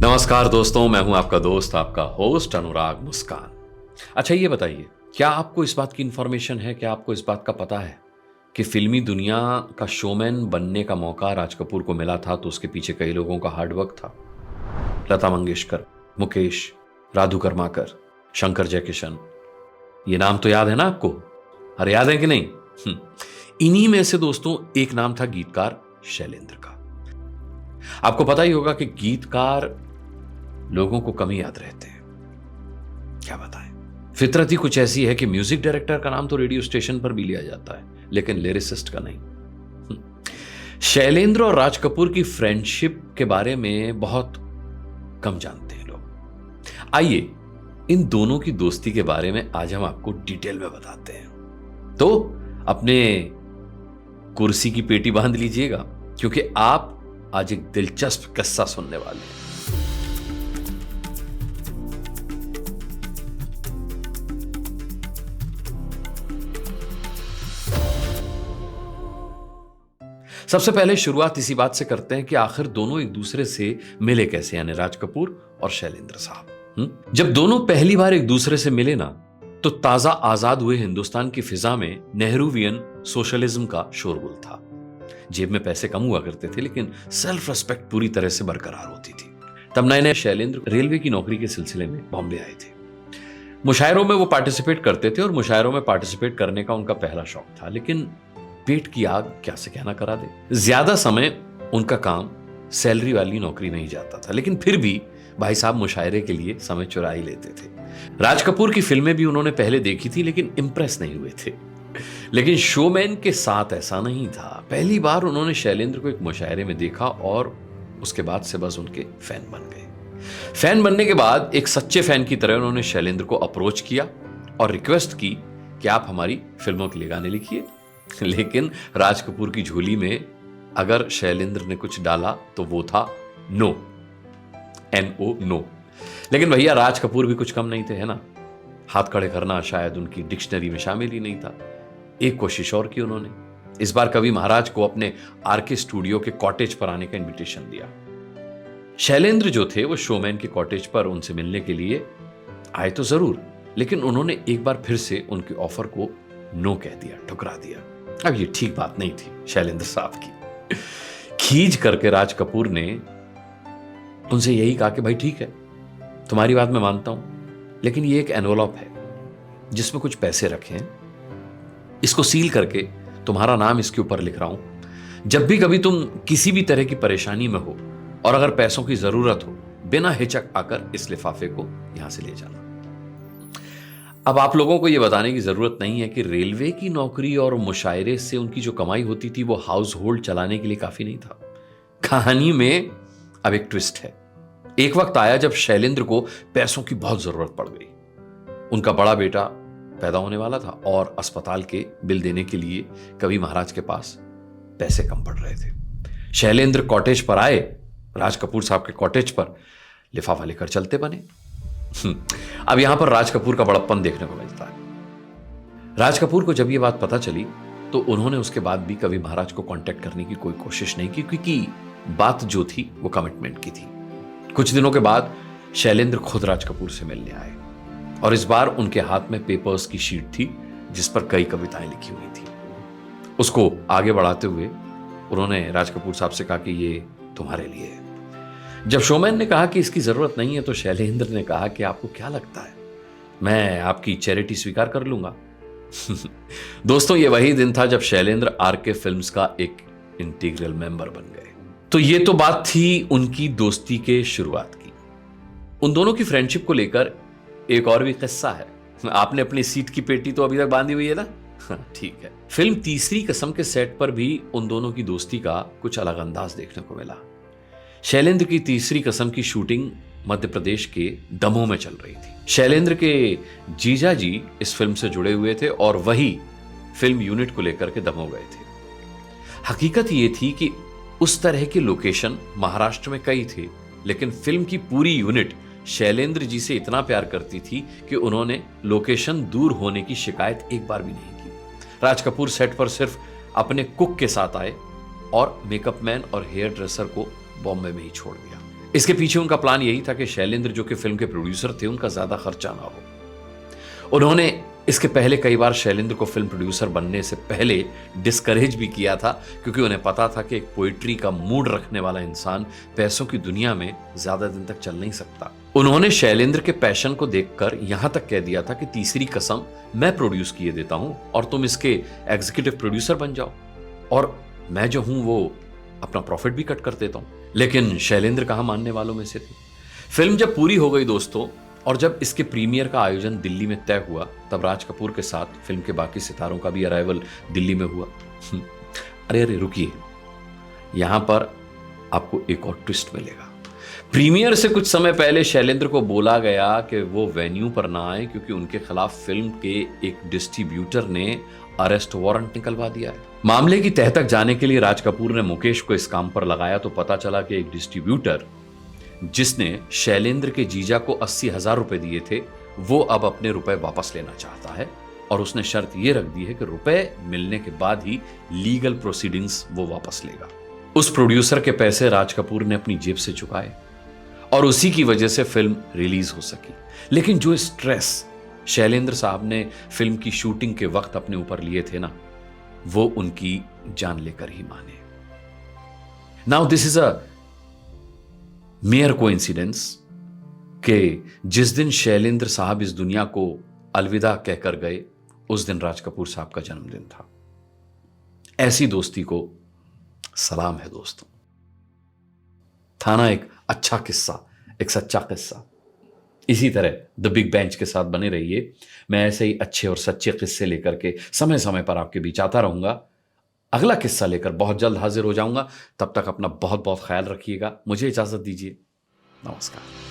नमस्कार दोस्तों, मैं हूं आपका दोस्त, आपका होस्ट अनुराग मुस्कान। अच्छा ये बताइए, क्या आपको इस बात की इंफॉर्मेशन है, क्या आपको इस बात का पता है कि फिल्मी दुनिया का शोमैन बनने का मौका राज कपूर को मिला था तो उसके पीछे कई लोगों का हार्डवर्क था। लता मंगेशकर, मुकेश, राधु कर्माकर, शंकर जयकिशन, ये नाम तो याद है ना आपको? अरे याद है कि नहीं? इन्हीं में से दोस्तों एक नाम था गीतकार शैलेंद्र का। आपको पता ही होगा कि गीतकार लोगों को कम ही याद रहते हैं, क्या बताएं। फितरत ही कुछ ऐसी है कि म्यूजिक डायरेक्टर का नाम तो रेडियो स्टेशन पर भी लिया जाता है, लेकिन लिरिसिस्ट का नहीं। शैलेंद्र और राज कपूर की फ्रेंडशिप के बारे में बहुत कम जानते हैं लोग। आइए इन दोनों की दोस्ती के बारे में आज हम आपको डिटेल में बताते हैं। तो अपने कुर्सी की पेटी बांध लीजिएगा, क्योंकि आप आज एक दिलचस्प किस्सा सुनने वाले हैं। सबसे पहले शुरुआत इसी बात से करते हैं कि आखिर दोनों एक दूसरे से मिले कैसे, यानी राज कपूर और शैलेंद्र साहब। जब दोनों पहली बार एक दूसरे से मिले ना, तो ताजा आजाद हुए हिंदुस्तान की फिजा में नेहरूवियन सोशलिज्म का शोरगुल था। जेब में पैसे कम हुआ करते थे, लेकिन सेल्फ रिस्पेक्ट पूरी तरह से बरकरार होती थी। तब नए नए शैलेंद्र रेलवे की नौकरी के सिलसिले में बॉम्बे आए थे। मुशायरों में वो पार्टिसिपेट करते थे और मुशायरों में पार्टिसिपेट करने का उनका पहला शौक था, लेकिन पेट की आग क्या से कहना करा दे। ज्यादा समय उनका काम सैलरी वाली नौकरी में ही जाता था, लेकिन फिर भी भाई साहब मुशायरे के लिए समय चुरा ही लेते थे। राज कपूर की फिल्में भी उन्होंने पहले देखी थी, लेकिन इंप्रेस नहीं हुए थे। लेकिन शोमैन के साथ ऐसा नहीं था। पहली बार उन्होंने शैलेंद्र को एक मुशायरे में देखा और उसके बाद से बस उनके फैन बन गए। फैन बनने के बाद एक सच्चे फैन की तरह उन्होंने शैलेंद्र को अप्रोच किया और रिक्वेस्ट की कि आप हमारी फिल्मों के लिए गाने लिखिए। लेकिन राज कपूर की झोली में अगर शैलेंद्र ने कुछ डाला तो वो था नो, NO, नो। लेकिन भैया राज कपूर भी कुछ कम नहीं थे, है ना। हाथ खड़े करना शायद उनकी डिक्शनरी में शामिल ही नहीं था। एक कोशिश और की उन्होंने। इस बार कवि महाराज को अपने RK स्टूडियो के कॉटेज पर आने का इनविटेशन दिया। शैलेंद्र जो थे वो शोमैन के कॉटेज पर उनसे मिलने के लिए आए तो जरूर, लेकिन उन्होंने एक बार फिर से उनके ऑफर को नो कह दिया, ठुकरा दिया। अब ये ठीक बात नहीं थी शैलेंद्र साहब की। खींच करके राज कपूर ने उनसे यही कहा कि भाई ठीक है, तुम्हारी बात मैं मानता हूं, लेकिन ये एक एनवलप है जिसमें कुछ पैसे रखे हैं, इसको सील करके तुम्हारा नाम इसके ऊपर लिख रहा हूं। जब भी कभी तुम किसी भी तरह की परेशानी में हो और अगर पैसों की जरूरत हो, बिना हिचक आकर इस लिफाफे को यहां से ले जाना। अब आप लोगों को यह बताने की जरूरत नहीं है कि रेलवे की नौकरी और मुशायरे से उनकी जो कमाई होती थी वो हाउस होल्ड चलाने के लिए काफी नहीं था। कहानी में अब एक ट्विस्ट है। एक वक्त आया जब शैलेंद्र को पैसों की बहुत जरूरत पड़ गई। उनका बड़ा बेटा पैदा होने वाला था और अस्पताल के बिल देने के लिए कवि महाराज के पास पैसे कम पड़ रहे थे। शैलेंद्र कॉटेज पर आए, राज कपूर साहब के कॉटेज पर लिफाफा लेकर चलते बने। अब यहां पर राज कपूर का बड़प्पन देखने को मिलता है। राज कपूर को जब यह बात पता चली तो उन्होंने उसके बाद भी कवि महाराज को कांटेक्ट करने की कोई कोशिश नहीं की, क्योंकि बात जो थी वो कमिटमेंट की थी। कुछ दिनों के बाद शैलेंद्र खुद राज कपूर से मिलने आए और इस बार उनके हाथ में पेपर्स की शीट थी जिस पर कई कविताएं लिखी हुई थी। उसको आगे बढ़ाते हुए उन्होंने राज कपूर साहब से कहा कि ये तुम्हारे लिए है। जब शोमैन ने कहा कि इसकी जरूरत नहीं है तो शैलेंद्र ने कहा कि आपको क्या लगता है, मैं आपकी चैरिटी स्वीकार कर लूंगा। दोस्तों ये वही दिन था जब शैलेंद्र RK फिल्म्स का एक इंटीग्रल मेंबर बन गए। तो ये तो बात थी उनकी दोस्ती के शुरुआत की। उन दोनों की फ्रेंडशिप को लेकर एक और भी किस्सा है। आपने अपनी सीट की पेटी तो अभी तक बांधी हुई है ना? ठीक है। फिल्म तीसरी कसम के सेट पर भी उन दोनों की दोस्ती का कुछ अलग अंदाज देखने को मिला। शैलेंद्र की तीसरी कसम की शूटिंग मध्य प्रदेश के दमोह में चल रही थी। शैलेंद्र के जीजा जी इस फिल्म से जुड़े हुए थे और वही फिल्म यूनिट को लेकर के दमोह गए थे। हकीकत ये थी कि उस तरह के लोकेशन महाराष्ट्र में कई थे, लेकिन फिल्म की पूरी यूनिट शैलेंद्र जी से इतना प्यार करती थी कि उन्होंने लोकेशन दूर होने की शिकायत एक बार भी नहीं की। राज कपूर सेट पर सिर्फ अपने कुक के साथ आए और मेकअप मैन और हेयर ड्रेसर को बॉम्बे में ही छोड़ दिया। इसके पीछे उनका प्लान यही था कि शैलेंद्र, जो कि फिल्म के प्रोड्यूसर थे, उनका ज्यादा खर्चा ना हो। उन्होंने इसके पहले कई बार शैलेंद्र को फिल्म प्रोड्यूसर बनने से पहले डिस्करेज भी किया था, क्योंकि उन्हें पता था कि एक पोइट्री का मूड रखने वाला इंसान पैसों की दुनिया में ज्यादा दिन तक चल नहीं सकता। उन्होंने शैलेंद्र के पैशन को देखकर यहां तक कह दिया था कि तीसरी कसम मैं प्रोड्यूस किए देता हूं और तुम इसके एग्जीक्यूटिव प्रोड्यूसर बन जाओ, और मैं जो हूं वो अपना प्रॉफिट भी कट कर देता हूं। लेकिन शैलेंद्र कहां मानने वालों में से थे। फिल्म जब पूरी हो गई दोस्तों, और जब इसके प्रीमियर का आयोजन दिल्ली में तय हुआ, तब राज कपूर के साथ फिल्म के बाकी सितारों का भी अराइवल दिल्ली में हुआ। अरे अरे रुकिए, यहां पर आपको एक और ट्विस्ट मिलेगा। प्रीमियर से कुछ समय पहले शैलेंद्र को बोला गया कि वो वेन्यू पर ना आए, क्योंकि उनके खिलाफ फिल्म के एक डिस्ट्रीब्यूटर ने अरेस्ट वारंट निकलवा दिया है। मामले की तह तक जाने के लिए राज कपूर ने मुकेश को इस काम पर लगाया, तो पता चला कि एक डिस्ट्रीब्यूटर जिसने शैलेंद्र के जीजा को 80,000 रुपए दिए थे, वो अब अपने रुपए वापस लेना चाहता है, और उसने शर्त यह रख दी है कि रुपए मिलने के बाद ही लीगल प्रोसीडिंग्स वो वापस लेगा। उस प्रोड्यूसर के पैसे राज कपूर ने अपनी जेब से चुकाए, और उसी की वजह से फिल्म रिलीज हो सकी। लेकिन जो स्ट्रेस शैलेंद्र साहब ने फिल्म की शूटिंग के वक्त अपने ऊपर लिए थे ना, वो उनकी जान लेकर ही माने। Now this is a mayor coincidence कि जिस दिन शैलेंद्र साहब इस दुनिया को अलविदा कहकर गए, उस दिन राज कपूर साहब का जन्मदिन था। ऐसी दोस्ती को सलाम है दोस्तों। था ना एक अच्छा किस्सा, एक सच्चा किस्सा। इसी तरह द बिग बेंच के साथ बने रहिए। मैं ऐसे ही अच्छे और सच्चे किस्से लेकर के समय समय पर आपके बीच आता रहूंगा। अगला किस्सा लेकर बहुत जल्द हाजिर हो जाऊंगा। तब तक अपना बहुत बहुत ख्याल रखिएगा। मुझे इजाजत दीजिए। नमस्कार।